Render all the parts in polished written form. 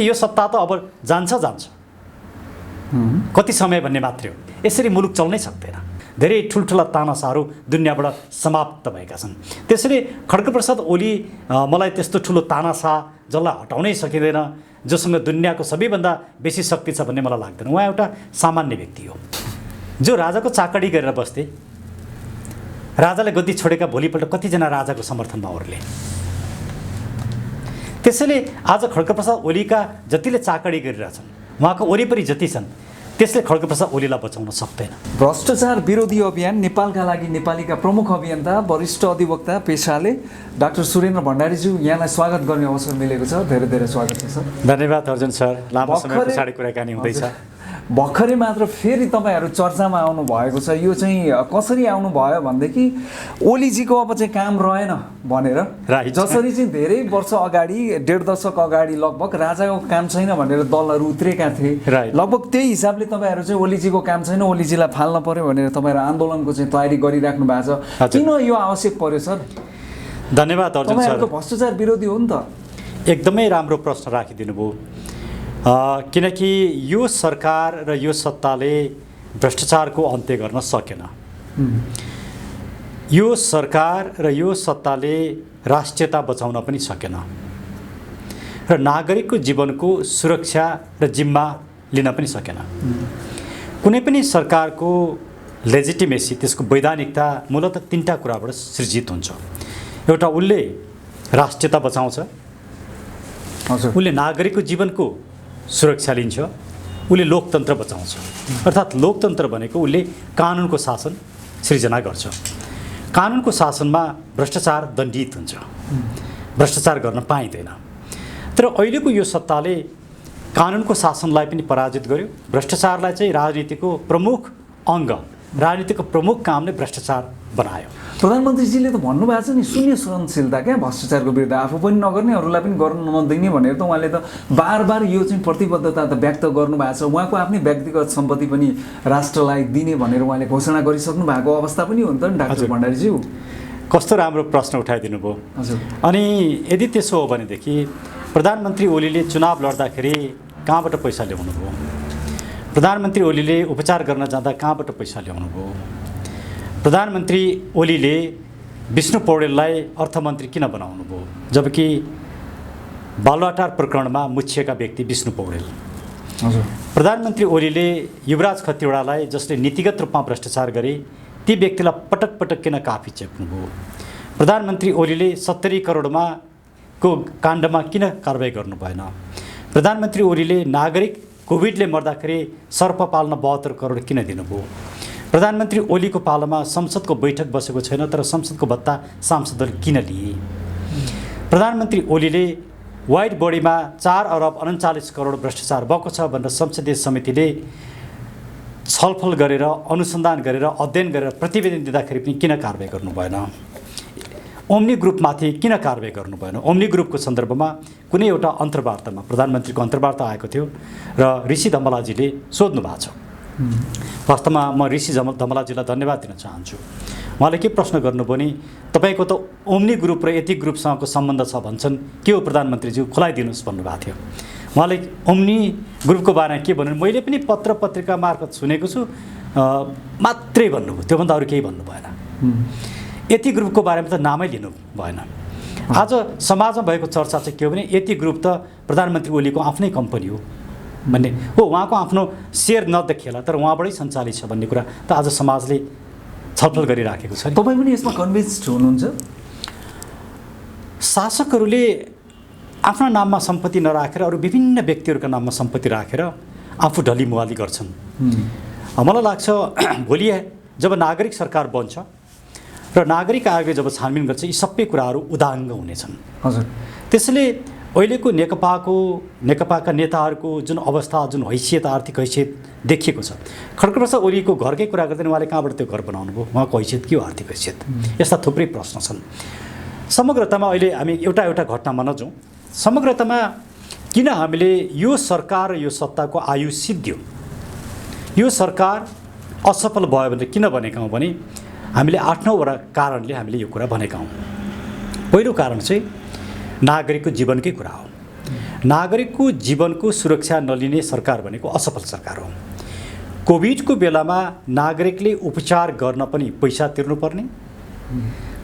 किनकि यो सत्ता त अब जान्छ कति समय भन्ने मात्रै हो। यसरी मुलुक चल्नै सक्दैन। धेरै ठुल्ठुला तानाशाहरू दुनियाँबाट समाप्त भएका छन्। त्यसैले खड्गप्रसाद ओली मलाई त्यस्तो ठुलो तानाशा जसलाई हटाउनै सकिँदैन, जोसँग दुनियाँको सबैभन्दा बेसी शक्ति छ भन्ने मलाई लाग्दैन। उहाँ एउटा सामान्य व्यक्ति हो जो राजाको चाकडी गरेर बस्थे। राजाले गद्दी छोडेका भोलिपल्ट कतिजना राजाको समर्थनमा ओर्ले। त्यसैले आज खड्गप्रसाद ओलीका जतिले चाकडी गरिरहेछन्, उहाँको वरिपरि जति छन्, त्यसले खड्गप्रसाद ओलीलाई बचाउन सक्दैन। भ्रष्टाचार विरोधी अभियान नेपालका लागि नेपालीका प्रमुख अभियन्ता वरिष्ठ अधिवक्ता पेशाले डाक्टर सुरेन्द्र भण्डारीज्यू, यहाँलाई स्वागत गर्ने अवसर मिलेको छ। धेरै धेरै स्वागत छ सर। धन्यवाद अर्जुन सर। लामो समय पछाडि कुराकानी हुँदैछ। भर्खरै मात्र फेरि तपाईँहरू चर्चामा आउनु भएको छ। यो चाहिँ कसरी आउनु भयो भनेदेखि ओलीजीको अब चाहिँ काम रहेन भनेर, जसरी चाहिँ धेरै वर्ष अगाडि 1.5 दशक अगाडि लगभग राजाको काम छैन भनेर दलहरू उत्रेका थिए, लगभग त्यही हिसाबले तपाईँहरू चाहिँ ओलीजीको काम छैन, ओलीजीलाई फाल्न पर्यो भनेर तपाईँहरू आन्दोलनको चाहिँ तयारी गरिराख्नु भएको छ। किन यो आवश्यक पर्यो सर? धन्यवाद अर्जुन सर। तपाईँहरू त भ्रष्टाचार विरोधी हो नि त। एकदमै राम्रो प्रश्न राखिदिनु भयो। किनकि यो सरकार र यो सत्ताले भ्रष्टाचारको अन्त्य गर्न सकेन। यो सरकार र यो सत्ताले राष्ट्रियता बचाउन पनि सकेन र नागरिकको जीवनको सुरक्षा र जिम्मा लिन पनि सकेन। कुनै पनि सरकारको लेजिटिमेसी, त्यसको वैधानिकता मूलतः 3टा कुराबाट सृजित हुन्छ। एउटा, उसले राष्ट्रियता बचाउँछ, उसले नागरिकको जीवनको सुरक्षा लिन्छ, उसले लोकतन्त्र बचाउँछ। अर्थात् लोकतन्त्र भनेको उसले कानुनको शासन सृजना गर्छ। कानुनको शासनमा भ्रष्टाचार दण्डित हुन्छ, भ्रष्टाचार गर्न पाइँदैन। तर अहिलेको यो सत्ताले कानुनको शासनलाई पनि पराजित गर्यो। भ्रष्टाचारलाई चाहिँ राजनीतिको प्रमुख अङ्ग, राजनीतिको प्रमुख कामले भ्रष्टाचार बनायो। प्रधानमन्त्रीजीले त भन्नुभएको छ नि, शून्य सहनशीलता क्या भ्रष्टाचारको विरुद्ध, आफू पनि नगर्ने अरूलाई पनि गर्न नदिने भनेर त उहाँले त बार बार यो चाहिँ प्रतिबद्धता त व्यक्त गर्नुभएको छ। उहाँको आफ्नै व्यक्तिगत सम्पत्ति पनि राष्ट्रलाई दिने भनेर उहाँले घोषणा गरिसक्नु भएको अवस्था पनि हो नि त डाक्टर भण्डारीज्यू। कस्तो राम्रो प्रश्न उठाइदिनु भयो। अनि यदि त्यसो हो भनेदेखि प्रधानमन्त्री ओलीले चुनाव लड्दाखेरि कहाँबाट पैसा ल्याउनु भयो? प्रधानमन्त्री ओलीले उपचार गर्न जाँदा कहाँबाट पैसा ल्याउनु भयो? प्रधानमन्त्री ओलीले विष्णु पौडेललाई अर्थमन्त्री किन बनाउनु भयो, जबकि बालुवाटार प्रकरणमा मुछिएका व्यक्ति विष्णु पौडेल? प्रधानमन्त्री ओलीले युवराज खतिवडालाई, जसले नीतिगत रूपमा भ्रष्टाचार गरे, ती व्यक्तिलाई पटक पटक किन काफी चेप्नुभयो? प्रधानमन्त्री ओलीले 70 करोडमा को काण्डमा किन कारबाही गर्नु भएन? प्रधानमन्त्री ओलीले नागरिक कोभिडले मर्दाखेरि सर्प पाल्न 72 करोड किन दिनुभयो? प्रधानमन्त्री ओलीको पालामा संसदको बैठक बसेको छैन, तर संसदको भत्ता सांसदले किन लिए? प्रधानमन्त्री ओलीले वाइट बडीमा 4 अरब 39 करोड भ्रष्टाचार भएको छ भनेर संसदीय समितिले छलफल गरेर, अनुसन्धान गरेर, अध्ययन गरेर प्रतिवेदन दिँदाखेरि पनि किन कारबाही गर्नु भएन? ओम्नी ग्रुपमाथि किन कारबाही गर्नु भएन? ओम्नी ग्रुपको सन्दर्भमा कुनै एउटा अन्तर्वार्तामा प्रधानमन्त्रीको अन्तर्वार्ता आएको थियो र ऋषि धमलाजीले सोध्नु भएको छ। वास्तवमा म ऋषि धमलाजीलाई धन्यवाद दिन चाहन्छु। उहाँले के प्रश्न गर्नुभयो नि, तपाईँको त ओम्नी ग्रुप र यति ग्रुपसँगको सम्बन्ध छ भन्छन्, के हो प्रधानमन्त्रीज्यू खुलाइदिनुहोस् भन्नुभएको थियो। उहाँले ओम्नी ग्रुपको बारेमा के भन्नु, मैले पनि पत्र पत्रिका मार्फत सुनेको छु मात्रै भन्नुभयो, त्योभन्दा अरू केही भन्नु भएन। यति ग्रुपको बारेमा त नामै लिनु भएन। आज समाजमा भएको चर्चा चाहिँ के हो भने यति ग्रुप त प्रधानमन्त्री ओलीको आफ्नै कम्पनी हो भन्ने हो, उहाँको आफ्नो सेयर नदेखिएला तर उहाँबाटै सञ्चालित छ भन्ने कुरा त आज समाजले छलफल गरिराखेको छ। तपाईँ पनि यसमा कन्भिन्स्ड हुनुहुन्छ? शासकहरूले आफ्ना नाममा सम्पत्ति नराखेर अरू विभिन्न व्यक्तिहरूका नाममा सम्पत्ति राखेर आफू ढलिमुहाली गर्छन्। मलाई लाग्छ भोलि जब नागरिक सरकार बन्छ र नागरिक आयोगले जब छानबिन गर्छ, यी सबै कुराहरू उदाङ्ग हुनेछन्। हजुर, त्यसैले अहिलेको नेकपाका नेताहरूको जुन अवस्था, जुन हैसियत, आर्थिक हैसियत देखिएको छ, खड्गप्रसाद ओलीको घरकै कुरा गर्दैन, उहाँले कहाँबाट त्यो घर बनाउनु भयो? उहाँको हैसियत के हो, आर्थिक हैसियत? यस्ता थुप्रै प्रश्न छन्। समग्रतामा अहिले हामी एउटा घटनामा नजाउँ, समग्रतामा किन हामीले यो सरकार र यो सत्ताको आयु सिद्धियो, यो सरकार असफल भयो भनेर किन भनेका हौँ भने हामीले 8-9 वटा कारणले हामीले यो कुरा भनेका हौँ। पहिलो कारण चाहिँ नागरिकको जीवनकै कुरा हो। नागरिकको जीवनको सुरक्षा नलिने सरकार भनेको असफल सरकार हो। कोभिडको बेलामा नागरिकले उपचार गर्न पनि पैसा तिर्नुपर्ने,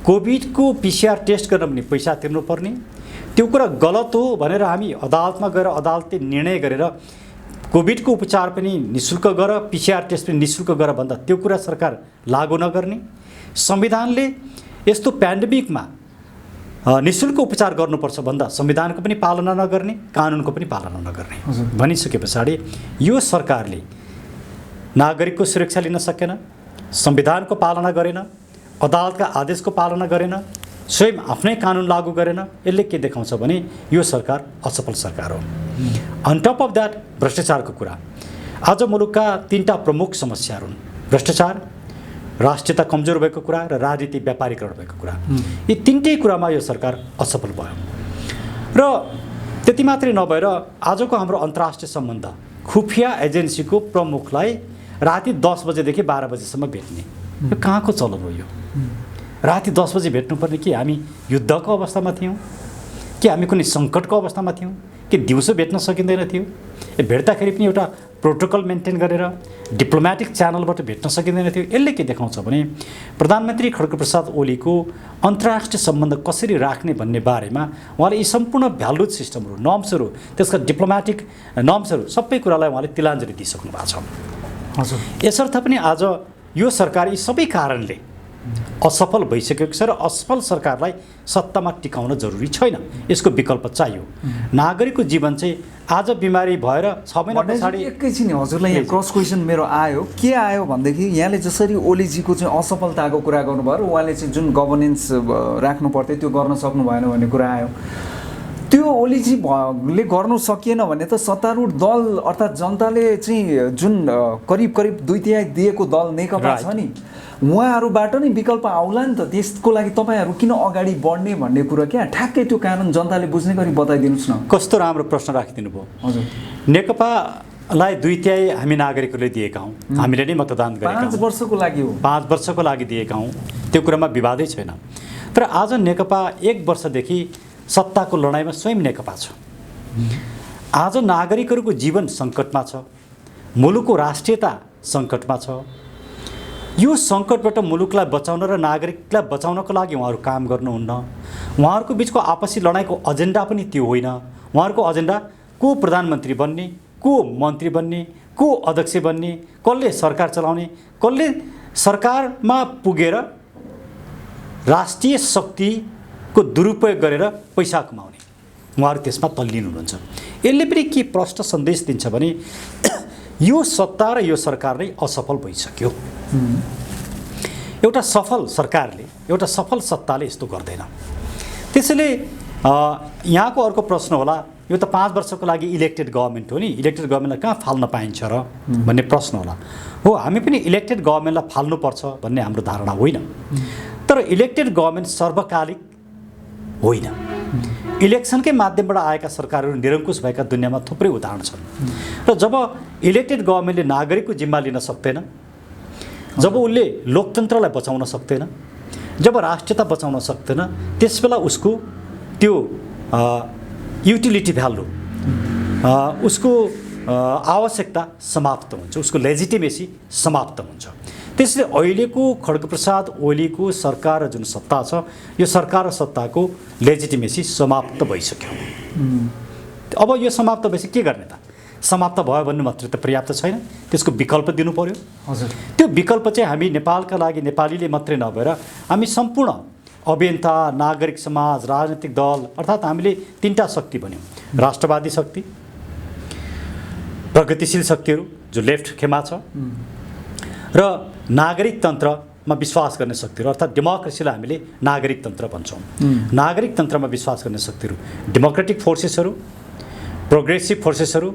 कोभिडको PCR टेस्ट गर्न पनि पैसा तिर्नुपर्ने, त्यो कुरा गलत हो भनेर हामी अदालतमा गएर अदालतले निर्णय गरेर कोभिडको उपचार पनि निःशुल्क गर, PCR टेस्ट पनि निःशुल्क गर भन्दा त्यो कुरा सरकार लागू नगर्ने, संविधानले यस्तो पेन्डेमिकमा निःशुल्क उपचार गर्नुपर्छ भन्दा संविधानको पनि पालना नगर्ने, कानुनको पनि पालना नगर्ने भनिसके पछाडि यो सरकारले नागरिकको सुरक्षा लिन सकेन, संविधानको पालना गरेन, अदालतका आदेशको पालना गरेन, स्वयं आफ्नै कानुन लागू गरेन। यसले के देखाउँछ भने यो सरकार असफल सरकार हो। अन टप अफ द्याट भ्रष्टाचारको कुरा, आज मुलुकका 3टा प्रमुख समस्याहरू हुन्: भ्रष्टाचार, राष्ट्रियता कमजोर भएको कुरा र राजनीति व्यापारीकरण भएको कुरा। यी 3टै कुरामा यो सरकार असफल भयो। र त्यति मात्रै नभएर आजको हाम्रो अन्तर्राष्ट्रिय सम्बन्ध, खुफिया एजेन्सीको प्रमुखलाई राति 10 बजेदेखि 12 बजेसम्म भेट्ने, यो कहाँको चलन हो? यो राति 10 बजे भेट्नुपर्ने कि हामी युद्धको अवस्थामा थियौँ, कि हामी कुनै सङ्कटको अवस्थामा थियौँ, कि दिउँसो भेट्न सकिँदैन थियो? भेट्दाखेरि पनि एउटा प्रोटोकल मेन्टेन गरेर डिप्लोमेटिक च्यानलबाट भेट्न सकिँदैन थियो। यसले के देखाउँछ भने प्रधानमन्त्री खड्गप्रसाद ओलीको अन्तर्राष्ट्रिय सम्बन्ध कसरी राख्ने भन्ने बारेमा उहाँले यी सम्पूर्ण भ्यालुड सिस्टमहरू, नर्म्सहरू, त्यसका डिप्लोमेटिक नर्म्सहरू सबै कुरालाई उहाँले तिलाञ्जली दिइसक्नु भएको छ। हजुर, यसर्थ पनि आज यो सरकार यी सबै कारणले असफल भइसकेको छ र असफल सरकारलाई सत्तामा टिकाउन जरुरी छैन, यसको विकल्प चाहियो। नागरिकको जीवन चाहिँ आज बिमारी भएर 6 महिना पछाडि एकैछिन हजुरलाई यहाँ क्रस क्वेसन मेरो आयो। के आयो भनेदेखि यहाँले जसरी ओलीजीको चाहिँ असफलताको कुरा गर्नुभयो र उहाँले चाहिँ जुन गभर्नेन्स राख्नु पर्थ्यो त्यो गर्न सक्नु भएन भन्ने कुरा आयो। त्यो ओलीजीले गर्नु सकिएन भने त सत्तारूढ दल अर्थात् जनताले चाहिँ जुन करिब 2/3 दिएको दल नेकपा छ नि, उहाँहरूबाट नै विकल्प आउला नि त। त्यसको लागि तपाईँहरू किन अगाडि बढ्ने भन्ने कुरा क्या ठ्याक्कै त्यो कानुन जनताले बुझ्ने गरी बताइदिनुहोस् न। कस्तो राम्रो प्रश्न राखिदिनु भयो। हजुर, नेकपालाई 2/3 हामी नागरिकहरूले दिएका हौँ, हामीले नै मतदान गरेका 5 वर्षको लागि हो, 5 वर्षको लागि दिएका हौँ, त्यो कुरामा विवादै छैन। तर आज नेकपा 1 वर्षदेखि सत्ताको लडाइँमा स्वयं नेकपा छ। आज नागरिकहरूको जीवन सङ्कटमा छ, मुलुकको राष्ट्रियता सङ्कटमा छ। यो सङ्कटबाट मुलुकलाई बचाउन र नागरिकलाई बचाउनको लागि उहाँहरू काम गर्नुहुन्न। उहाँहरूको बिचको आपसी लडाइँको एजेन्डा पनि त्यो होइन। उहाँहरूको एजेन्डा को प्रधानमन्त्री बन्ने, को मन्त्री बन्ने, को अध्यक्ष बन्ने, कसले सरकार चलाउने, कसले सरकारमा पुगेर राष्ट्रिय शक्तिको दुरुपयोग गरेर पैसा कमाउने, उहाँहरू त्यसमा तल्लीन हुनुहुन्छ। यसले पनि के प्रष्ट सन्देश दिन्छ भने यो सत्ता र यो सरकार नै असफल भइसक्यो। एउटा सफल सरकारले, एउटा सफल सत्ताले यस्तो गर्दैन। त्यसैले यहाँको अर्को प्रश्न होला, यो त 5 वर्षको लागि इलेक्टेड गभर्मेन्ट हो नि, इलेक्टेड गभर्मेन्टलाई कहाँ फाल्न पाइन्छ र भन्ने प्रश्न होला। हो, हामी पनि इलेक्टेड गभर्मेन्टलाई फाल्नुपर्छ भन्ने हाम्रो धारणा होइन। तर इलेक्टेड गभर्मेन्ट सर्वकालिक होइन। इलेक्सनकै माध्यमबाट आएका सरकारहरू निरङ्कुश भएका दुनियाँमा थुप्रै उदाहरण छन्। र जब इलेक्टेड गभर्मेन्टले नागरिकको जिम्मा लिन सक्दैन, जब उसले लोकतन्त्रलाई बचाउन सक्दैन, जब राष्ट्रियता बचाउन सक्दैन, त्यसबेला उसको त्यो युटिलिटी भ्यालु, उसको आवश्यकता समाप्त हुन्छ, उसको लेजिटिमेसी समाप्त हुन्छ। त्यसले अहिलेको खड्गप्रसाद ओलीको सरकार र जुन सत्ता छ, यो सरकार र सत्ताको लेजिटिमेसी समाप्त भइसक्यो। अब यो समाप्त भएपछि के गर्ने त? समाप्त भयो भन्नु मात्रै त पर्याप्त छैन, त्यसको विकल्प दिनु पर्यो। हजुर, त्यो विकल्प चाहिँ हामी नेपालका लागि, नेपालीले मात्रै नभएर हामी सम्पूर्ण अभियन्ता, नागरिक समाज, राजनीतिक दल, अर्थात् हामीले 3टा शक्ति भन्यौँ, राष्ट्रवादी शक्ति, प्रगतिशील शक्तिहरू जो लेफ्ट खेमा छ, र नागरिक तन्त्रमा विश्वास गर्ने शक्तिहरू, अर्थात् डेमोक्रेसीलाई हामीले नागरिक तन्त्र भन्छौँ। नागरिक तन्त्रमा विश्वास गर्ने शक्तिहरू, डेमोक्रेटिक फोर्सेसहरू, प्रोग्रेसिभ फोर्सेसहरू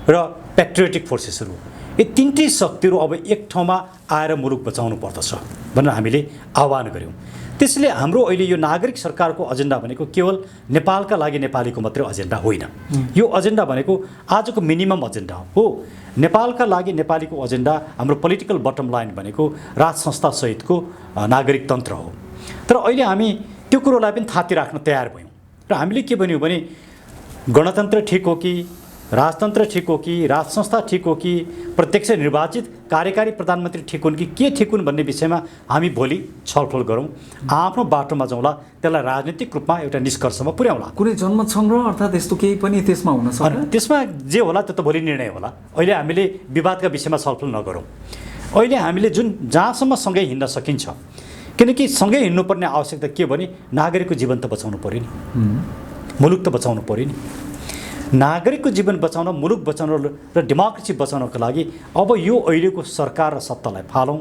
र पेट्रियोटिक फोर्सेसहरू, यी 3टै शक्तिहरू अब एक ठाउँमा आएर मुलुक बचाउनु पर्दछ भनेर हामीले आह्वान गऱ्यौँ। त्यसले हाम्रो अहिले यो नागरिक सरकारको एजेन्डा भनेको केवल नेपालका लागि नेपालीको मात्रै एजेन्डा होइन। यो एजेन्डा भनेको आजको मिनिमम एजेन्डा हो। नेपालका लागि नेपालीको एजेन्डा, हाम्रो पोलिटिकल बटम लाइन भनेको राज संस्था सहितको नागरिक तन्त्र हो। तर अहिले हामी त्यो कुरोलाई पनि थाती राख्न तयार भयौँ र हामीले के भन्यौँ भने गणतन्त्र ठिक हो कि राजतन्त्र ठिक हो कि राज संस्था ठिक हो कि प्रत्यक्ष निर्वाचित कार्यकारी प्रधानमन्त्री ठिक हुन् कि के ठिक हुन् भन्ने विषयमा हामी भोलि छलफल गरौँ, आफ्नो बाटोमा जाउँला, त्यसलाई राजनीतिक रूपमा एउटा निष्कर्षमा पुर्याउँला। कुनै जनमत सङ्ग्रह अर्थात् यस्तो केही पनि त्यसमा हुन सक्छ? त्यसमा जे होला त्यो त भोलि निर्णय होला। अहिले हामीले विवादका विषयमा छलफल नगरौँ। अहिले हामीले जहाँसम्म सँगै हिँड्न सकिन्छ, किनकि सँगै हिँड्नुपर्ने आवश्यकता के भने नागरिकको जीवन त बचाउनु पऱ्यो नि, मुलुक त बचाउनु पऱ्यो नि। नागरिकको जीवन बचाउन, मुलुक बचाउन र डेमोक्रेसी बचाउनको लागि अब यो अहिलेको सरकार र सत्तालाई फालौँ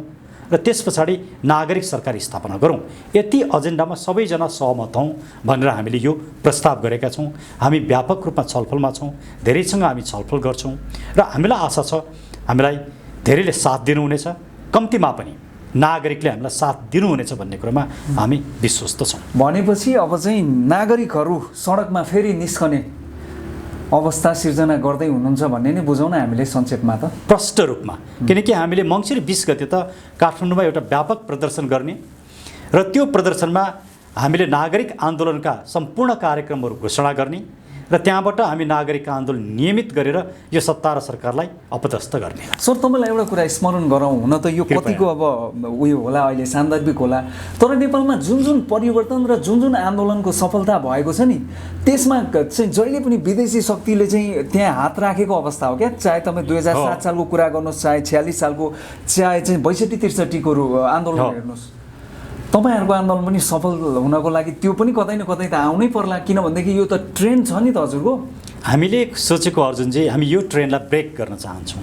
र त्यस पछाडि नागरिक सरकार स्थापना गरौँ। यति एजेन्डामा सबैजना सहमत हौँ भनेर हामीले यो प्रस्ताव गरेका छौँ। हामी व्यापक रूपमा छलफलमा छौँ, धेरैसँग हामी छलफल गर्छौँ र हामीलाई आशा छ हामीलाई धेरैले साथ दिनुहुनेछ, कम्तीमा पनि नागरिकले हामीलाई साथ दिनुहुनेछ भन्ने कुरामा हामी विश्वस्त छौँ। भनेपछि अब चाहिँ नागरिकहरू सडकमा फेरि निस्कने अवस्था सिर्जना गर्दै हुनुहुन्छ भन्ने नै बुझौँ न हामीले संक्षेपमा त। प्रष्ट रूपमा, किनकि हामीले मङ्सिर 20 गते त काठमाडौँमा एउटा व्यापक प्रदर्शन गर्ने र त्यो प्रदर्शनमा हामीले नागरिक आन्दोलनका सम्पूर्ण कार्यक्रमहरू घोषणा गर्ने र त्यहाँबाट हामी नागरिक आन्दोलन नियमित गरेर यो सत्ता र सरकारलाई अपदस्थ गर्ने। सर, तपाईँलाई एउटा कुरा स्मरण गराउँ, हुन त यो कतिको अब उयो होला, अहिले सान्दर्भिक होला, तर नेपालमा जुन जुन परिवर्तन र जुन जुन आन्दोलनको सफलता भएको छ नि, त्यसमा चाहिँ जहिले पनि विदेशी शक्तिले चाहिँ त्यहाँ हात राखेको अवस्था हो क्या। चाहे तपाईँ 2007 सालको कुरा गर्नुहोस्, चाहे 46 सालको, चाहे चाहिँ 62-63को आन्दोलन हेर्नुहोस्, तपाईँहरूको आन्दोलन पनि सफल हुनको लागि त्यो पनि कतै न कतै त आउनै पर्ला, किनभनेदेखि यो त ट्रेन्ड छ नि त हजुरको। हामीले सोचेको अर्जुनजी, हामी यो ट्रेन्डलाई ब्रेक गर्न चाहन्छौँ।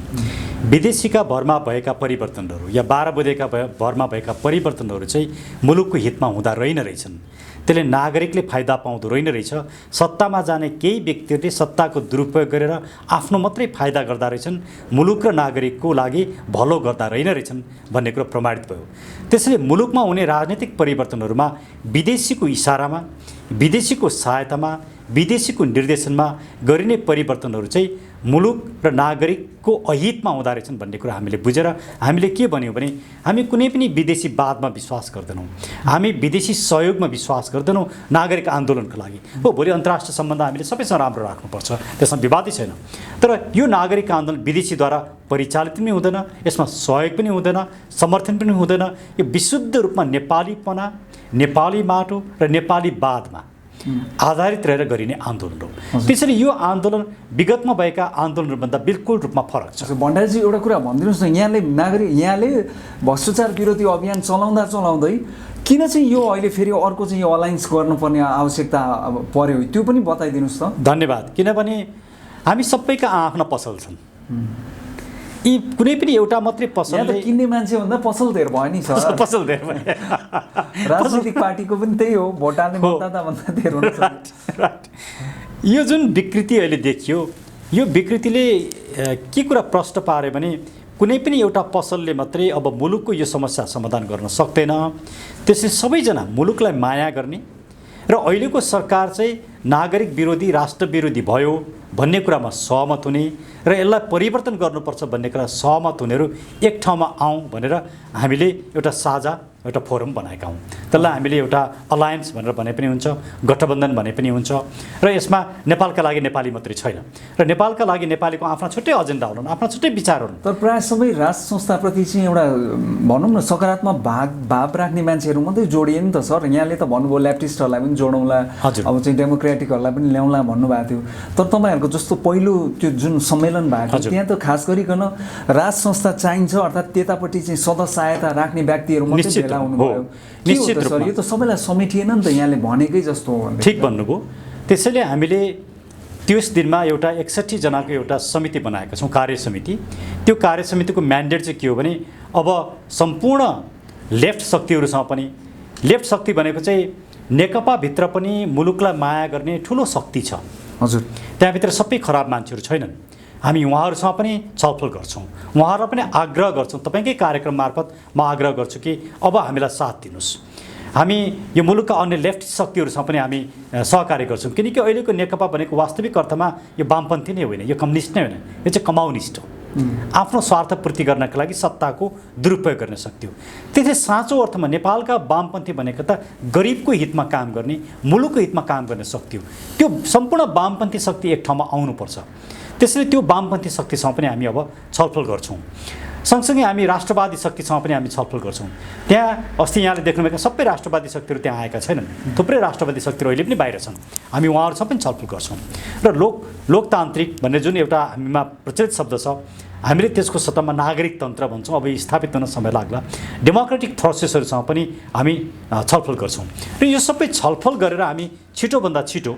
विदेशीका भरमा भएका परिवर्तनहरू या 12 बुँदेका भरमा भएका परिवर्तनहरू चाहिँ मुलुकको हितमा हुँदा रहेछन्। त्यसले नागरिकले फाइदा पाउँदो रहेछ। सत्तामा जाने केही व्यक्तिहरूले सत्ताको दुरुपयोग गरेर आफ्नो मात्रै फाइदा गर्दा रहेछन्, मुलुक र नागरिकको लागि भलो गर्दा रहेछन् भन्ने कुरो प्रमाणित भयो। त्यसैले मुलुकमा हुने राजनीतिक परिवर्तनहरूमा विदेशीको इसारामा, विदेशीको सहायतामा, विदेशीको निर्देशनमा गरिने परिवर्तनहरू चाहिँ मुलुक र नागरिकको अहितमा हुँदा रहेछन् भन्ने कुरा हामीले बुझेर हामीले के भन्यौँ भने हामी कुनै पनि विदेशी वादमा विश्वास गर्दैनौँ, हामी विदेशी सहयोगमा विश्वास गर्दैनौँ नागरिक आन्दोलनको लागि। हो, भोलि अन्तर्राष्ट्रिय सम्बन्ध हामीले सबैसँग राम्रो राख्नुपर्छ, त्यसमा विवादै छैन। तर यो नागरिक आन्दोलन विदेशीद्वारा परिचालित पनि हुँदैन, यसमा सहयोग पनि हुँदैन, समर्थन पनि हुँदैन। यो विशुद्ध रूपमा नेपालीपना, नेपाली माटो र नेपाली वादमा आधारित रहेर गरिने आन्दोलन हो। त्यसैले यो आन्दोलन विगतमा भएका आन्दोलनहरूभन्दा बिल्कुल रूपमा फरक छ। भण्डारीजी, एउटा कुरा भनिदिनुहोस् न, यहाँले भ्रष्टाचार विरोधी अभियान चलाउँदै किन चाहिँ यो अहिले फेरि अर्को चाहिँ यो अलायन्स गर्नुपर्ने आवश्यकता पर्यो, त्यो पनि बताइदिनुहोस् त। धन्यवाद। किनभने हामी सबैका आफ्ना पसल छन्, यी कुनै पनि एउटा मात्रै पसल किन्ने मान्छे भन्दा पसल धेर भयो नि सर। पसल धेर भयो। राजनीतिक पार्टीको पनि त्यही हो, भोट हाल्ने मतदाता भन्दा धेर हुन्छ। यो जुन विकृति अहिले देखियो, यो विकृतिले के कुरा प्रश्न पार्यो भने कुनै पनि एउटा पसलले मात्रै अब मुलुकको यो समस्या समाधान गर्न सक्दैन। त्यसले सबैजना मुलुकलाई माया गर्ने र अहिलेको सरकार चाहिँ नागरिक विरोधी, राष्ट्र विरोधी भयो भन्ने कुरामा सहमत हुने र यसलाई परिवर्तन गर्नुपर्छ भन्ने कुरा सहमत हुनेहरू एक ठाउँमा आउँ भनेर हामीले एउटा साझा एउटा फोरम बनाएका हौँ। त्यसलाई हामीले एउटा अलायन्स भनेर भने पनि हुन्छ, गठबन्धन भने पनि हुन्छ। र यसमा नेपालका लागि नेपाली मात्रै छैन, र नेपालका लागि नेपालीको आफ्ना छुट्टै एजेन्डा हुन्, आफ्ना छुट्टै विचार हुन्। तर प्रायः सबै राज संस्थाप्रति चाहिँ एउटा भनौँ न सकारात्मक भाव राख्ने मान्छेहरू मात्रै जोडिए नि त सर। यहाँले त भन्नुभयो लेफ्टिस्टहरूलाई पनि जोडौँला, अब चाहिँ डेमोक्रेटिकहरूलाई पनि ल्याउँला भन्नुभएको थियो। तर तपाईँहरूको जस्तो पहिलो त्यो जुन सम्मेलन भएको त्यहाँ त खास गरिकन राज संस्था चाहिन्छ, अर्थात् त्यतापट्टि चाहिँ सदस्यता राख्ने व्यक्तिहरू मात्रै निश्चित रूपमा यो त सबैलाई समेटिएन नि त, यहाँले भनेकै जस्तो हो। ठिक भन्नुभयो। त्यसैले हामीले त्यस दिनमा एउटा 61 जनाको एउटा समिति बनाएका छौँ, कार्य समिति। त्यो कार्य समितिको म्यान्डेट चाहिँ के हो भने अब सम्पूर्ण लेफ्ट शक्तिहरूसँग पनि, लेफ्ट शक्ति भनेको चाहिँ नेकपाभित्र पनि मुलुकलाई माया गर्ने ठुलो शक्ति छ हजुर, त्यहाँभित्र सबै खराब मान्छेहरू छैनन्। हामी उहाँहरूसँग पनि छलफल गर्छौँ, उहाँहरूलाई पनि आग्रह गर्छौँ, तपाईँकै कार्यक्रम मार्फत म आग्रह गर्छु कि अब हामीलाई साथ दिनुहोस्। हामी यो मुलुकका अन्य लेफ्ट शक्तिहरूसँग पनि हामी सहकार्य गर्छौँ, किनकि अहिलेको नेकपा भनेको वास्तविक अर्थमा यो वामपन्थी नै होइन, यो कम्युनिस्ट नै होइन, यो चाहिँ कम्युनिस्ट हो। आफ्नो स्वार्थपूर्ति गर्नका लागि सत्ताको दुरुपयोग गर्न सक्थ्यो। त्यसले साँचो अर्थमा नेपालका वामपन्थी भनेको त गरिबको हितमा काम गर्ने, मुलुकको हितमा काम गर्न सक्थ्यो। त्यो सम्पूर्ण वामपन्थी शक्ति एक ठाउँमा आउनुपर्छ। त्यसैले त्यो वामपन्थी शक्तिसँग पनि हामी अब छलफल गर्छौँ। सँगसँगै हामी राष्ट्रवादी शक्तिसँग पनि हामी छलफल गर्छौँ। त्यहाँ अस्ति यहाँले देख्नुभएका सबै राष्ट्रवादी शक्तिहरू त्यहाँ आएका छैनन्। थुप्रै राष्ट्रवादी शक्तिहरू अहिले पनि बाहिर छन्। हामी उहाँहरूसँग पनि छलफल गर्छौँ। र लोकतान्त्रिक भन्ने जुन एउटा हामीमा प्रचलित शब्द छ, हामीले त्यसको सट्टामा नागरिक तन्त्र भन्छौँ। अब स्थापित हुन समय लाग्ला। डेमोक्रेटिक प्रोसेसहरूसँग पनि हामी छलफल गर्छौँ। र यो सबै छलफल गरेर हामी छिटोभन्दा छिटो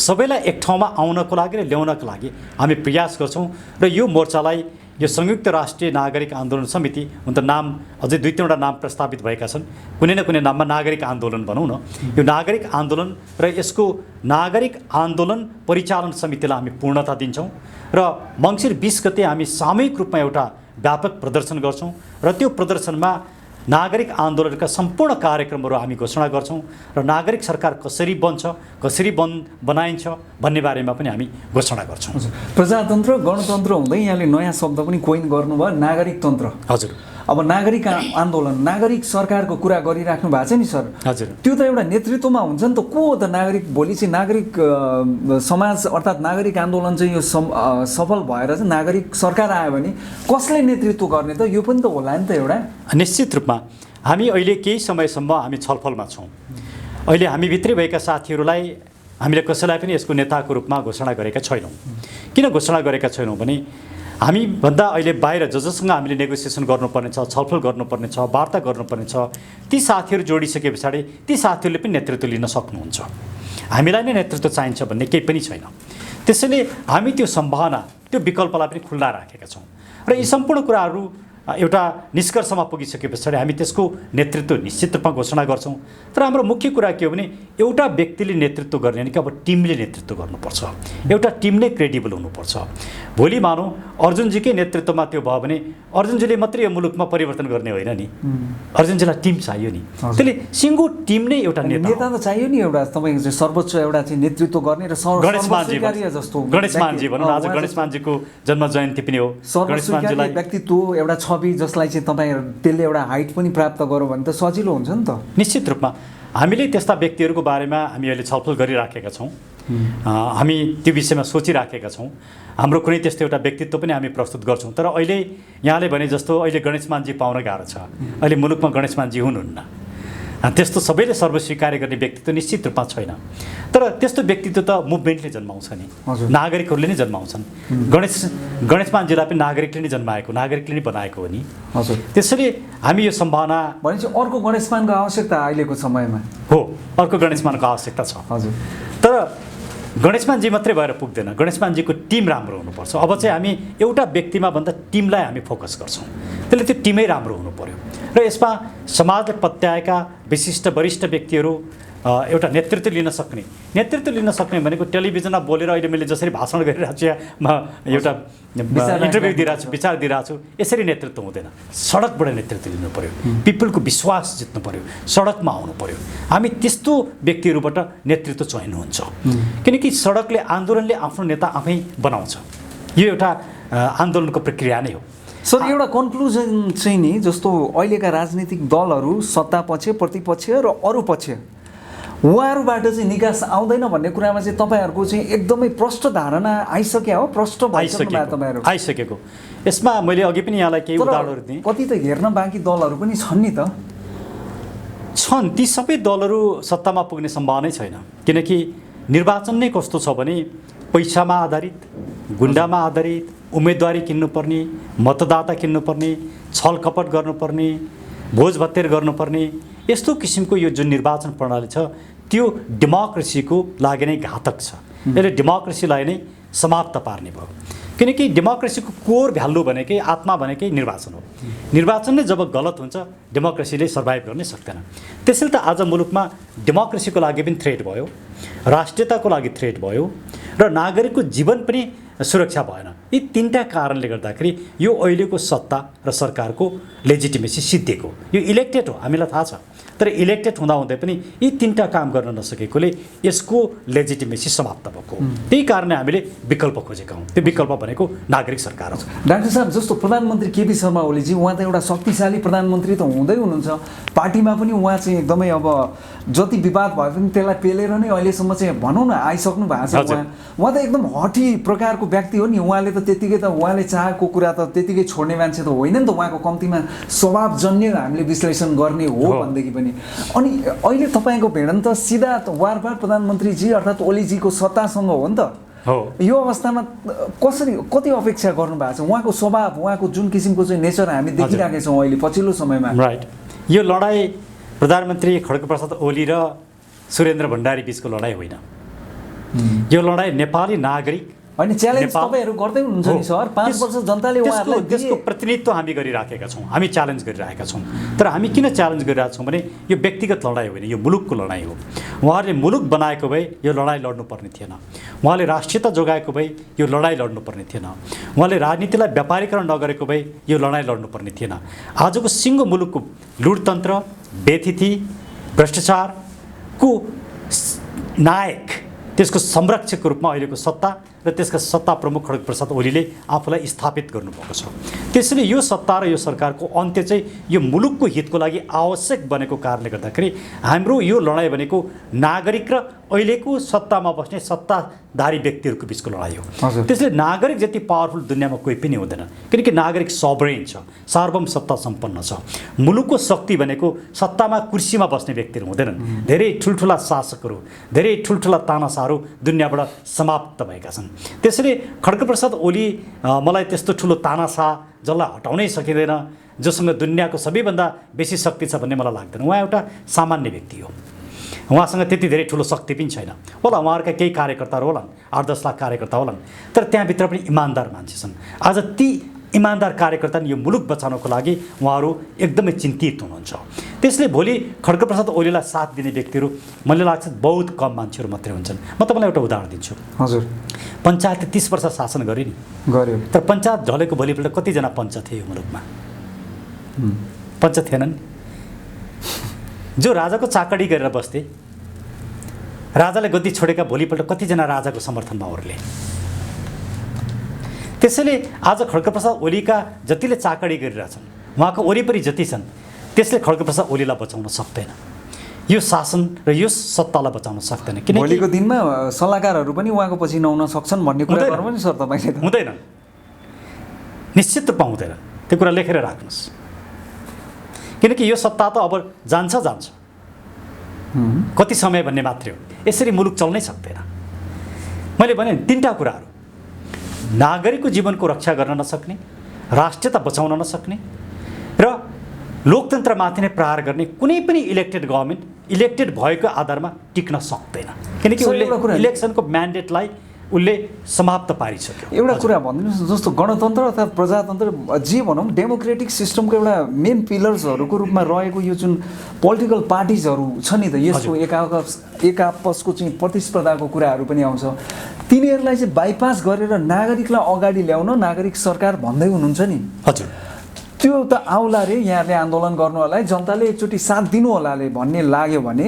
सबैलाई एक ठाउँमा आउनको लागि र ल्याउनको लागि हामी प्रयास गर्छौँ। र यो मोर्चालाई यो संयुक्त राष्ट्रिय नागरिक आन्दोलन समिति, हुन त नाम अझै 2-3वटा नाम प्रस्तावित भएका छन्, कुनै न कुनै नाममा नागरिक आन्दोलन भनौँ न। यो नागरिक आन्दोलन र यसको नागरिक आन्दोलन परिचालन समितिलाई हामी पूर्णता दिन्छौँ र मङ्सिर 20 गते हामी सामूहिक रूपमा एउटा व्यापक प्रदर्शन गर्छौँ र त्यो प्रदर्शनमा नागरिक आन्दोलनका सम्पूर्ण कार्यक्रमहरू हामी घोषणा गर्छौँ र नागरिक सरकार कसरी बन्छ, कसरी बनाइन्छ भन्ने बारेमा पनि हामी घोषणा गर्छौँ। प्रजातन्त्र गणतन्त्र हुँदै यहाँले नयाँ शब्द पनि कोइन गर्नुभयो, नागरिक तन्त्र। हजुर। अब नागरिक आन्दोलन, नागरिक सरकारको कुरा गरिराख्नु भएको छ नि सर। हजुर। त्यो त एउटा नेतृत्वमा हुन्छ नि त। को हो त नागरिक? भोलि चाहिँ नागरिक समाज अर्थात् नागरिक आन्दोलन चाहिँ यो सफल भएर चाहिँ नागरिक सरकार आयो भने कसले नेतृत्व गर्ने त? यो पनि त होला नि त एउटा। निश्चित रूपमा हामी अहिले केही समयसम्म हामी छलफलमा छौँ। अहिले हामी भित्रै भएका साथीहरूलाई हामीले कसैलाई पनि यसको नेताको रूपमा घोषणा गरेका छैनौँ। किन घोषणा गरेका छैनौँ भने हामीभन्दा अहिले बाहिर जससँग हामीले नेगोसिएसन गर्नुपर्ने छ, छलफल गर्नुपर्ने छ, वार्ता गर्नुपर्ने छ, ती साथीहरू जोडिसके पछाडि ती साथीहरूले पनि नेतृत्व लिन सक्नुहुन्छ। हामीलाई नै नेतृत्व चाहिन्छ भन्ने केही पनि छैन। त्यसैले हामी त्यो सम्भावना, त्यो विकल्पलाई पनि खुल्ला राखेका छौँ र यी सम्पूर्ण कुराहरू एउटा निष्कर्षमा पुगिसके पछाडि हामी त्यसको नेतृत्व निश्चित रूपमा घोषणा गर्छौँ। तर हाम्रो मुख्य कुरा के हो भने एउटा व्यक्तिले नेतृत्व गर्ने भने कि अब टिमले नेतृत्व गर्नुपर्छ। एउटा टिम नै क्रेडिबल हुनुपर्छ। भोलि मानौँ अर्जुनजीकै नेतृत्वमा त्यो भयो भने अर्जुनजीले मात्रै यो मुलुकमा परिवर्तन गर्ने होइन नि, अर्जुनजीलाई टिम चाहियो नि। त्यसले सिङ्गो टिम नै एउटा नेता त चाहियो नि। एउटा तपाईँको चाहिँ सर्वोच्च एउटा चाहिँ नेतृत्व गर्ने र जस्तो गणेश मानजी भनौँ न। आज गणेश मानजीको जन्म जयन्ती पनि हो। गणेश मानजीलाई व्यक्तित्व एउटा छवि जसलाई चाहिँ तपाईँहरू त्यसले एउटा हाइट पनि प्राप्त गरौँ भने त सजिलो हुन्छ नि त। निश्चित रूपमा हामीले त्यस्ता व्यक्तिहरूको बारेमा हामी अहिले छलफल गरिराखेका छौँ। हामी त्यो विषयमा सोचिराखेका छौँ। हाम्रो कुनै त्यस्तो एउटा व्यक्तित्व पनि हामी प्रस्तुत गर्छौँ। तर अहिले यहाँले भने जस्तो अहिले गणेश मानजी पाउन गाह्रो छ। अहिले मुलुकमा गणेश मानजी हुनुहुन्न। त्यस्तो सबैले सर्वस्वीकार गर्ने व्यक्तित्व निश्चित रूपमा छैन। तर त्यस्तो व्यक्तित्व त मुभमेन्टले जन्माउँछ नि, नागरिकहरूले नै जन्माउँछन्। गणेश मानजीलाई पनि नागरिकले नै जन्माएको, नागरिकले नै बनाएको हो नि। हजुर। त्यसैले हामी यो सम्भावना भनेपछि अर्को गणेश मानको आवश्यकता अहिलेको समयमा हो, अर्को गणेश मानको आवश्यकता छ। हजुर। तर गणेश मानजी मात्रै भएर पुग्दैन, गणेश मानजीको टिम राम्रो हुनुपर्छ। अब चाहिँ हामी एउटा व्यक्तिमा भन्दा टिमलाई हामी फोकस गर्छौँ। त्यसले त्यो टिमै राम्रो हुनु पर्यो र यसमा समाजले पत्याएका विशिष्ट वरिष्ठ व्यक्तिहरू एउटा नेतृत्व लिन सक्ने भनेको टेलिभिजनमा बोलेर अहिले मैले जसरी भाषण गरिरहेको छु, म एउटा इन्टरभ्यू दिइरहेको छु, विचार दिइरहेको छु, यसरी नेतृत्व हुँदैन। सडकबाट नेतृत्व लिनु पर्यो, पिपलको विश्वास जित्नु पर्यो, सडकमा आउनु पर्यो। हामी त्यस्तो व्यक्तिहरूबाट नेतृत्व चयन हुन्छ। किनकि सडकले, आन्दोलनले आफ्नो नेता आफै बनाउँछ। यो एउटा आन्दोलनको प्रक्रिया नै हो। सर, एउटा कन्क्लुजन चाहिँ नि, जस्तो अहिलेका राजनीतिक दलहरू सत्ता पक्ष, प्रतिपक्ष र अरू पक्ष उहाँहरूबाट चाहिँ निकास आउँदैन भन्ने कुरामा चाहिँ तपाईँहरूको चाहिँ एकदमै प्रष्ट धारणा आइसक्यो हो? प्रष्ट भइसक्यो आइसकेको। यसमा मैले अघि पनि यहाँलाई केही उदाहरणहरू दिएँ। कति त हेर्न बाँकी दलहरू पनि छन् नि त। छन्, ती सबै दलहरू सत्तामा पुग्ने सम्भावनै छैन। किनकि निर्वाचन नै कस्तो छ भने पैसामा आधारित, गुन्डामा आधारित, उम्मेदवारी किन्नुपर्ने, मतदाता किन्नुपर्ने, छलकपट गर्नुपर्ने, भोज भत्तेर गर्नुपर्ने, यस्तो किसिमको यो जुन निर्वाचन प्रणाली छ त्यो डेमोक्रेसीको लागि नै घातक छ। यसले डेमोक्रेसीलाई नै समाप्त पार्ने भयो। किनकि डेमोक्रेसीको कोर भ्यालु भनेकै, आत्मा भनेकै निर्वाचन हो। निर्वाचन नै जब गलत हुन्छ डेमोक्रेसीले सर्भाइभ गर्नै सक्दैन। त्यसैले त आज मुलुकमा डेमोक्रेसीको लागि पनि थ्रेट भयो, राष्ट्रियताको लागि थ्रेट भयो र नागरिकको जीवन पनि सुरक्षा भएन। यी तीनटा कारणले गर्दाखेरि यो अहिलेको सत्ता र सरकारको लेजिटिमेसी सिद्धिएको। यो इलेक्टेड हो, हामीलाई थाहा छ, तर इलेक्टेड हुँदाहुँदै पनि यी तीनटा काम गर्न नसकेकोले यसको लेजिटिमेसी समाप्त भएको। त्यही कारणले हामीले विकल्प खोजेका हौँ। त्यो विकल्प भनेको नागरिक सरकार हो। डाक्टर साहब, जस्तो प्रधानमन्त्री केपी शर्मा ओलीजी, उहाँ त एउटा शक्तिशाली प्रधानमन्त्री त हुँदै हुनुहुन्छ, पार्टीमा पनि उहाँ चाहिँ एकदमै अब जति विवाद भए पनि त्यसलाई पेलेर नै अहिलेसम्म चाहिँ भनौँ न आइसक्नु भएको छ। उहाँ त एकदम हठी प्रकारको व्यक्ति हो नि। उहाँले त त्यतिकै त उहाँले चाहेको कुरा त त्यतिकै छोड्ने मान्छे त होइन नि त। उहाँको कम्तीमा स्वभावजन्य हामीले विश्लेषण गर्ने हो भनेदेखि पनि। अनि अहिले तपाईँको भिडन त सिधा वार प्रधानमन्त्रीजी अर्थात् ओलीजीको सत्तासँग हो नि त। यो अवस्थामा कसरी कति अपेक्षा गर्नु भएको छ? उहाँको स्वभाव, उहाँको जुन किसिमको चाहिँ नेचर हामी देखिरहेका छौँ अहिले पछिल्लो समयमा। राइट। यो लडाइँ प्रधानमन्त्री खड्गप्रसाद ओली र सुरेन्द्र भण्डारी बिचको लडाइँ होइन। यो लडाइँ नेपाली नागरिक होइन, च्यालेन्ज तपाईँहरू गर्दै हुनुहुन्छ नि सर। 5 वर्ष जनताले उहाँहरूलाई त्यसको प्रतिनिधित्व हामी गरिराखेका छौँ, हामी च्यालेन्ज गरिरहेका छौँ। तर हामी किन च्यालेन्ज गरिरहेका छौँ भने यो व्यक्तिगत लडाइँ होइन, यो मुलुकको लडाइँ हो। उहाँहरूले मुलुक बनाएको भए यो लडाइँ लड्नुपर्ने थिएन। उहाँले राष्ट्रियता जोगाएको भए यो लडाइँ लड्नुपर्ने थिएन। उहाँले राजनीतिलाई व्यापारीकरण नगरेको भए यो लडाइँ लड्नुपर्ने थिएन। आजको सिङ्गो मुलुकको लुटतन्त्र, बेथिति, भ्रष्टाचारको नायक, त्यसको संरक्षकको रूपमा अहिलेको सत्ता र त्यसका सत्ता प्रमुख खड्गप्रसाद ओलीले आफूलाई स्थापित गर्नुभएको छ। त्यसैले यो सत्ता र यो सरकारको अन्त्य चाहिँ यो मुलुकको हितको लागि आवश्यक बनेको कारणले गर्दाखेरि हाम्रो यो लडाइँ भनेको नागरिक र अहिलेको सत्तामा बस्ने सत्ताधारी व्यक्तिहरूको बिचको लडाइँ हो। त्यसले नागरिक जति पावरफुल दुनियाँमा कोही पनि हुँदैन, किनकि नागरिक सबरेन छ, सार्वभौम सत्ता सम्पन्न छ। मुलुकको शक्ति भनेको सत्तामा कुर्सीमा बस्ने व्यक्तिहरू हुँदैनन्। धेरै ठुल्ठुला शासकहरू, धेरै ठुल्ठुला तानाशाहहरू दुनियाँबाट समाप्त भएका छन्। त्यसैले खड्गप्रसाद ओली मलाई त्यस्तो ठुलो तानाशाह जसलाई हटाउनै सकिँदैन, जोसँग दुनियाँको सबैभन्दा बेसी शक्ति छ भन्ने मलाई लाग्दैन। उहाँ एउटा सामान्य व्यक्ति हो। उहाँसँग त्यति धेरै ठुलो शक्ति पनि छैन होला। उहाँहरूका केही कार्यकर्ताहरू होलान्, 8-10 लाख कार्यकर्ता होलान्, तर त्यहाँभित्र पनि इमान्दार मान्छे छन्। आज ती इमान्दार कार्यकर्ता यो मुलुक बचाउनको लागि उहाँहरू एकदमै चिन्तित हुनुहुन्छ। त्यसले भोलि खड्गप्रसाद ओलीलाई साथ दिने व्यक्तिहरू मलाई लाग्छ बहुत कम मान्छेहरू मात्रै हुन्छन्। म तपाईँलाई एउटा उदाहरण दिन्छु। हजुर, पञ्चायतले 30 वर्ष शासन गर्यो नि, गर्यो। तर पञ्चायत ढलेको भोलिपल्ट कतिजना पञ्च थिए यो मुलुकमा? पञ्च थिएनन्। जो राजाको चाकडी गरेर बस्थे, राजाले गद्दी छोडेका भोलिपल्ट कतिजना राजाको समर्थनमा ओर्ले? त्यसैले आज खड्गप्रसाद ओलीका जतिले चाकडी गरिरहेछन्, उहाँको वरिपरि जति छन्, त्यसले खड्गप्रसाद ओलीलाई बचाउन सक्दैन। यो शासन र यो सत्तालाई बचाउन सक्दैन। किनकि भोलिको दिनमा सल्लाहकारहरू पनि उहाँको पछि नहुन सक्छन् भन्ने कुरा गर्नु पनि सर तपाईँले हुँदैन, निश्चित रूपमा हुँदैन। त्यो कुरा लेखेर राख्नुहोस्, किनकि यो सत्ता त अब जान्छ कति समय भन्ने मात्रै हो। यसरी मुलुक चल्नै सक्दैन। मैले भने तीनटा कुराहरू: नागरिकको जीवनको रक्षा गर्न नसक्ने, राष्ट्रियता बचाउन नसक्ने र लोकतन्त्रमाथि नै प्रहार गर्ने कुनै पनि इलेक्टेड गभर्मेन्ट इलेक्टेड भएको आधारमा टिक्न सक्दैन, किनकि उसले इलेक्सनको म्यान्डेटलाई उसले समाप्त पारिसक्यो। एउटा कुरा भनिदिनुहोस्, जस्तो गणतन्त्र अर्थात् प्रजातन्त्र जे भनौँ डेमोक्रेटिक सिस्टमको एउटा मेन पिलर्सहरूको रूपमा रहेको यो जुन पोलिटिकल पार्टिजहरू छ नि त, यसको एकापसको चाहिँ प्रतिस्पर्धाको कुराहरू पनि आउँछ। तिनीहरूलाई चाहिँ बाइपास गरेर नागरिकलाई अगाडि ल्याउन नागरिक सरकार भन्दै हुनुहुन्छ नि। हजुर, त्यो त आउला रे, यहाँले आन्दोलन गर्नु होला, जनताले एकचोटि साथ दिनु होला भन्ने लाग्यो भने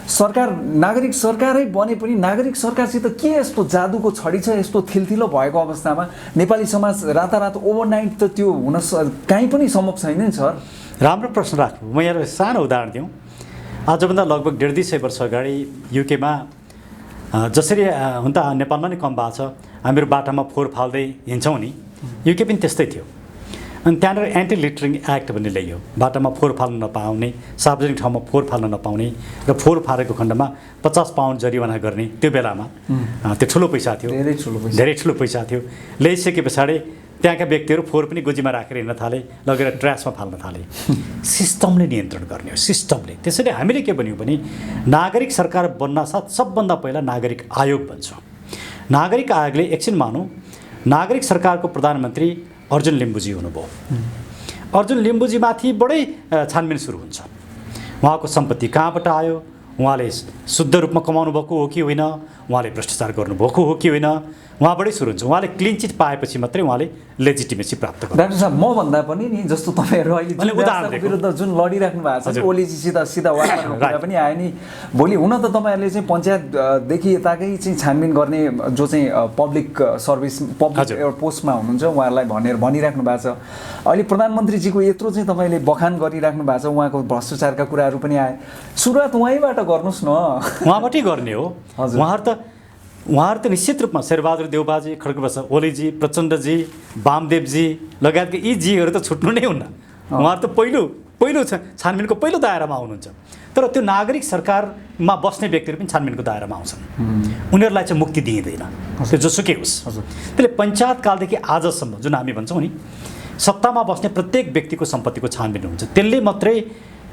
सरकार नागरिक सरकारै बने पनि नागरिक सरकारसित के यस्तो जादुको छडी छ? यस्तो थिलथिलो भएको अवस्थामा नेपाली समाज रातारात ओभरनाइट त त्यो हुन कहीँ पनि सम्भव छैन नि सर। राम्रो प्रश्न राख्नु। म यहाँ सानो उदाहरण दिउँ। आजभन्दा लगभग 1.5-2 वर्ष अगाडि युकेमा जसरी हुन त नेपालमा नि कम भएको छ, हामीहरू बाटामा फोहोर फाल्दै हिँड्छौँ नि, युके पनि त्यस्तै थियो। अनि त्यहाँनिर एन्टी लिटरिङ एक्ट भन्ने ल्याइयो। बाटामा फोहोर फाल्न नपाउने, सार्वजनिक ठाउँमा फोहोर फाल्न नपाउने र फोहोर फालेको खण्डमा 50 पाउन्ड जरिवाना गर्ने। त्यो बेलामा त्यो ठुलो पैसा थियो, धेरै ठुलो पैसा थियो। ल्याइसके पछाडि त्यहाँका व्यक्तिहरू फोहोर पनि गोजीमा राखेर हिँड्न थाले, लगेर ट्र्यासमा फाल्न थाले। सिस्टमले नियन्त्रण गर्ने हो, सिस्टमले। त्यसैले हामीले के भन्यौँ भने नागरिक सरकार बन्नासाथ सबभन्दा पहिला नागरिक आयोग बन्छ। नागरिक आयोगले एकछिन मानौँ नागरिक सरकारको प्रधानमन्त्री अर्जुन लिम्बुजी हुनुभयो। अर्जुन लिम्बुजीमाथि बडै छानबिन सुरु हुन्छ। उहाँको सम्पत्ति कहाँबाट आयो, उहाँले शुद्ध रूपमा कमाउनु भएको हो कि होइन, उहाँले भ्रष्टाचार गर्नुभएको हो कि होइन, उहाँबाटै सुरु हुन्छ। उहाँले क्लिन चिट पाएपछि मात्रै उहाँले लेजिटिमेसी प्राप्त गर्छ। डाक्टर साहब, म भन्दा पनि नि जस्तो तपाईँहरू अहिले जुन व्यवस्थाको विरुद्ध जुन लडिराख्नु भएको छ, ओलीजीसित सिधा वार्ताको कुरा पनि आयो नि। भोलि हुन त तपाईँहरूले चाहिँ पञ्चायतदेखि यताकै चाहिँ छानबिन गर्ने जो चाहिँ पब्लिक सर्भिस पब्लिक एउटा पोस्टमा हुनुहुन्छ उहाँहरूलाई भनिराख्नु भएको छ। अहिले प्रधानमन्त्रीजीको यत्रो चाहिँ तपाईँले बखान गरिराख्नु भएको छ, उहाँको भ्रष्टाचारका कुराहरू पनि आए। सुरुवात उहाँबाट गर्नुहोस् न, उहाँबाटै गर्ने हो। उहाँहरू त निश्चित रूपमा शेरबहादुर देउबाजी, खड्गप्रसाद ओलीजी, प्रचण्डजी, वामदेवजी लगायतका यी जीहरू त छुट्नु नै हुन्न। उहाँहरू त पहिलो छानबिनको पहिलो दायरामा आउनुहुन्छ। तर त्यो नागरिक सरकारमा बस्ने व्यक्तिहरू पनि छानबिनको दायरामा आउँछन्। उनीहरूलाई चाहिँ मुक्ति दिइँदैन, त्यो जोसुकै होस्। त्यसले पञ्चायतकालदेखि आजसम्म जुन हामी भन्छौँ नि, सत्तामा बस्ने प्रत्येक व्यक्तिको सम्पत्तिको छानबिन हुन्छ। त्यसले मात्रै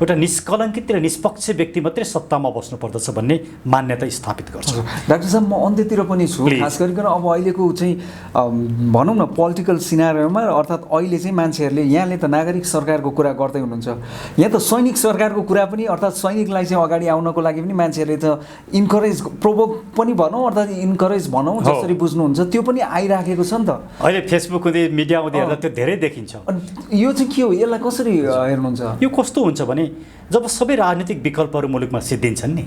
एउटा निष्कलङ्कित र निष्पक्ष व्यक्ति मात्रै सत्तामा बस्नुपर्दछ भन्ने मान्यता स्थापित गर्छ। डाक्टर साहब, म अन्त्यतिर पनि छु। खास गरिकन अब अहिलेको चाहिँ भनौँ न पोलिटिकल सिनारियोमा, अर्थात् अहिले चाहिँ मान्छेहरूले यहाँले त नागरिक सरकारको कुरा गर्दै हुनुहुन्छ, यहाँ त सैनिक सरकारको कुरा पनि, अर्थात् सैनिकलाई चाहिँ अगाडि आउनको लागि पनि मान्छेहरूले त इन्करेज प्रोभोक पनि भनौँ, अर्थात् इन्करेज भनौँ, जसरी बुझ्नुहुन्छ त्यो पनि आइराखेको छ नि त। अहिले फेसबुक हुँदै मिडिया हुँदै हेर्दा त्यो धेरै देखिन्छ। यो चाहिँ के हो, यसलाई कसरी हेर्नुहुन्छ? यो कस्तो हुन्छ भने जब सबै राजनीतिक विकल्पहरू मुलुकमा सिद्धिन्छन् नि,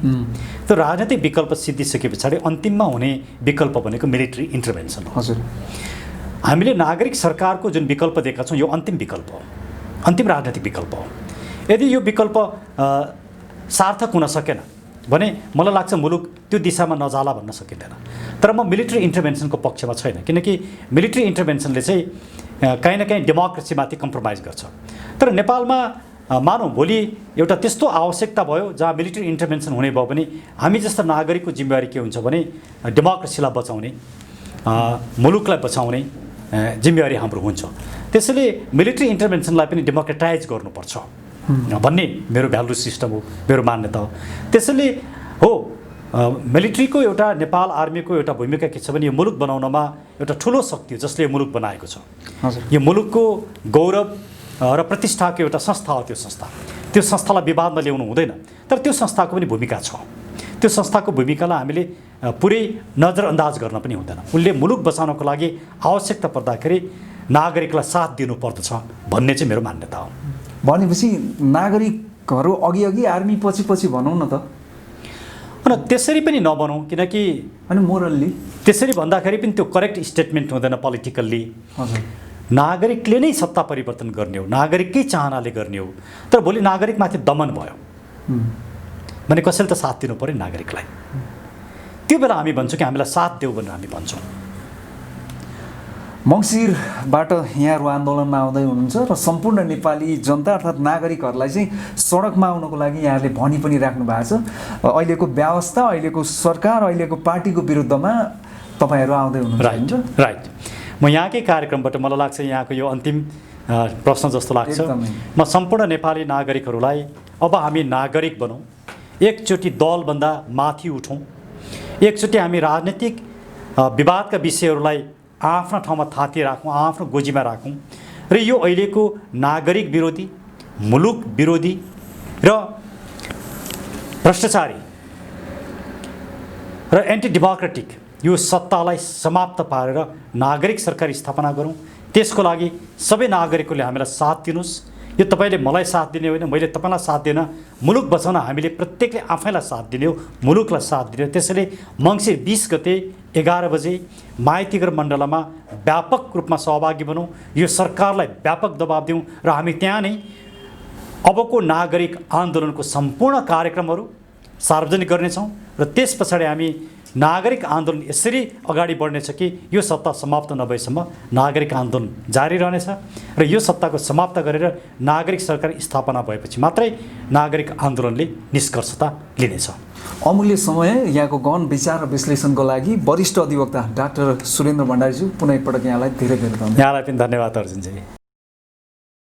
त्यो राजनीतिक विकल्प सिद्धिसके पछाडि अन्तिममा हुने विकल्प भनेको मिलिट्री इन्टरभेन्सन हो। हजुर, हामीले नागरिक सरकारको जुन विकल्प दिएका छौँ यो अन्तिम विकल्प हो, अन्तिम राजनीतिक विकल्प हो। यदि यो विकल्प सार्थक हुन सकेन भने मलाई लाग्छ मुलुक त्यो दिशामा नजाला भन्न सकिँदैन। तर म मिलिट्री इन्टरभेन्सनको पक्षमा छैन, किनकि मिलिट्री इन्टरभेन्सनले चाहिँ कहीँ न कहीँ डेमोक्रेसीमाथि कम्प्रोमाइज गर्छ। तर नेपालमा मानौँ भोलि एउटा त्यस्तो आवश्यकता भयो जहाँ मिलिट्री इन्टरभेन्सन हुने भयो भने हामी जस्ता नागरिकको जिम्मेवारी के हुन्छ भने डेमोक्रेसीलाई बचाउने, मुलुकलाई बचाउने जिम्मेवारी हाम्रो हुन्छ। त्यसैले मिलिट्री इन्टरभेन्सनलाई पनि डेमोक्रेटाइज गर्नुपर्छ भन्ने मेरो भ्यालु सिस्टम हो, मेरो मान्यता हो। त्यसैले हो मिलिट्रीको एउटा, नेपाल आर्मीको एउटा भूमिका के छ भने यो मुलुक बनाउनमा एउटा ठुलो शक्ति हो जसले यो मुलुक बनाएको छ। यो मुलुकको गौरव र प्रतिष्ठाको एउटा संस्था हो। त्यो संस्थालाई विवादमा ल्याउनु हुँदैन, तर त्यो संस्थाको पनि भूमिका छ। त्यो संस्थाको भूमिकालाई हामीले पुरै नजरअन्दाज गर्न पनि हुँदैन। उनले मुलुक बचाउनको लागि आवश्यकता पर्दाखेरि नागरिकलाई साथ दिनुपर्दछ भन्ने चाहिँ मेरो मान्यता हो। भनेपछि नागरिकहरू अघि आर्मी पछि भनौँ न त, अनि त्यसरी पनि नबनौँ, किनकि अनि मोरल्ली त्यसरी भन्दाखेरि पनि त्यो करेक्ट स्टेटमेन्ट हुँदैन पोलिटिकल्ली। नागरिकले नै सत्ता परिवर्तन गर्ने हो, नागरिककै चाहनाले गर्ने हो। तर भोलि नागरिकमाथि दमन भयो भने कसैले त साथ दिनु पर्यो नागरिकलाई। त्यो बेला हामी भन्छौँ कि हामीलाई साथ देऊ भनेर हामी भन्छौँ। मङ्सिरबाट यहाँहरू आन्दोलनमा आउँदै हुनुहुन्छ र सम्पूर्ण नेपाली जनता अर्थात् नागरिकहरूलाई चाहिँ सडकमा आउनको लागि यहाँहरूले भनि पनि राख्नु भएको छ। अहिलेको व्यवस्था, अहिलेको सरकार, अहिलेको पार्टीको विरुद्धमा तपाईँहरू आउँदै हुनुहुन्छ। राइट। म यहाँकै कार्यक्रमबाट मलाई लाग्छ यहाँको यो अन्तिम प्रश्न जस्तो लाग्छ। म सम्पूर्ण नेपाली नागरिकहरूलाई अब हामी नागरिक बनौँ, एकचोटि दलभन्दा माथि उठौँ, एकचोटि हामी राजनीतिक विवादका विषयहरूलाई आफ्ना ठाउँमा थाती राखौँ, आफ्नो गोजीमा राखौँ र यो अहिलेको नागरिक विरोधी, मुलुक विरोधी र भ्रष्टाचारी र एन्टी डेमोक्रेटिक यो सत्तालाई समाप्त पारेर नागरिक सरकार स्थापना गरौँ। त्यसको लागि सबै नागरिकहरूले हामीलाई साथ दिनुहोस्। यो तपाईँले मलाई साथ दिने होइन, मैले तपाईँलाई साथ दिन, मुलुक बचाउन हामीले प्रत्येकले आफैलाई साथ दिने हो, मुलुकलाई साथ दिने हो। त्यसैले मङ्सिर 20 गते 11 बजे माइतीघर मण्डलमा व्यापक रूपमा सहभागी बनौँ, यो सरकारलाई व्यापक दबाब दिउँ र हामी त्यहाँ नै अबको नागरिक आन्दोलनको सम्पूर्ण कार्यक्रमहरू सार्वजनिक गर्नेछौँ र त्यस पछाडि हामी नागरिक आन्दोलन यसरी अगाडि बढ्नेछ कि यो सत्ता समाप्त नभएसम्म नागरिक आन्दोलन जारी रहनेछ र यो सत्ताको समाप्त गरेर नागरिक सरकार स्थापना भएपछि मात्रै नागरिक आन्दोलनले निष्कर्षता लिनेछ। अमूल्य समय यहाँको गहन विचार र विश्लेषणको लागि वरिष्ठ अधिवक्ता डाक्टर सुरेन्द्र भण्डारीज्यू पुनः एकपटक यहाँलाई धेरै धेरै धन्यवाद। यहाँलाई पनि धन्यवाद अर्जुनजी।